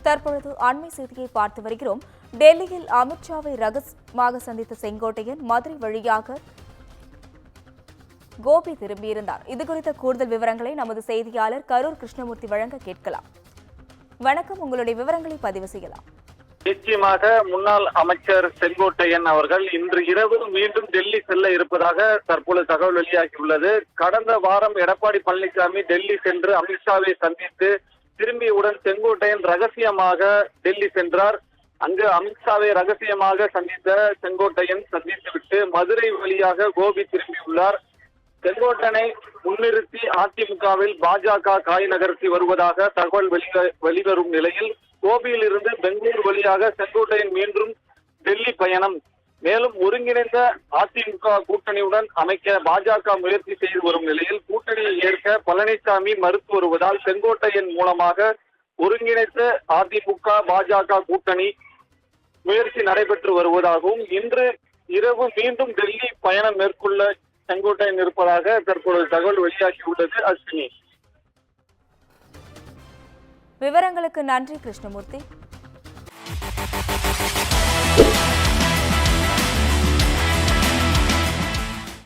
தற்பொழுது அண்மை செய்தியை பார்த்து வருகிறோம். டெல்லியில் அமித்ஷாவை ரகசியமாக சந்தித்த செங்கோட்டையன் மதுரை வழியாக கோபி திரும்பியிருந்தார். இதுகுறித்த கூடுதல் விவரங்களை நமது செய்தியாளர் கரூர் கிருஷ்ணமூர்த்தி வழங்க கேட்கலாம். வணக்கம், உங்களுடைய விவரங்களை பதிவு செய்யலாம். நிச்சயமாக முன்னாள் அமைச்சர் செங்கோட்டையன் அவர்கள் இன்று இரவு மீண்டும் டெல்லி செல்ல இருப்பதாக தற்பொழுது தகவல் வெளியாகியுள்ளது. கடந்த வாரம் எடப்பாடி பழனிசாமி டெல்லி சென்று அமித்ஷாவை சந்தித்து திரும்பியவுடன் செங்கோட்டையன் ரகசியமாக டெல்லி சென்றார். அங்கு அமித்ஷாவை ரகசியமாக சந்தித்த செங்கோட்டையன் சந்தித்துவிட்டு மதுரை வழியாக கோபி திரும்பியுள்ளார். செங்கோட்டையனை முன்னிறுத்தி அதிமுகவில் பாஜக காய் நகர்த்தி வருவதாக தகவல் வெளிவரும் நிலையில் கோபியில் இருந்து பெங்களூரு வழியாக செங்கோட்டையன் மீண்டும் டெல்லி பயணம். மேலும் ஒருங்கிணைந்த அதிமுக கூட்டணியுடன் அமைக்க பாஜக முயற்சி செய்து வரும் நிலையில் கூட்டணியை ஏற்க பழனிசாமி மறுத்து வருவதால் செங்கோட்டையன் மூலமாக ஒருங்கிணைத்த அதிமுக பாஜக கூட்டணி முயற்சி நடைபெற்று வருவதாகவும் இன்று இரவு மீண்டும் டெல்லி பயணம் மேற்கொள்ள செங்கோட்டையன் இருப்பதாக தற்பொழுது தகவல் வெளியாகியுள்ளது. அஸ்வினி, விவரங்களுக்கு நன்றி கிருஷ்ணமூர்த்தி.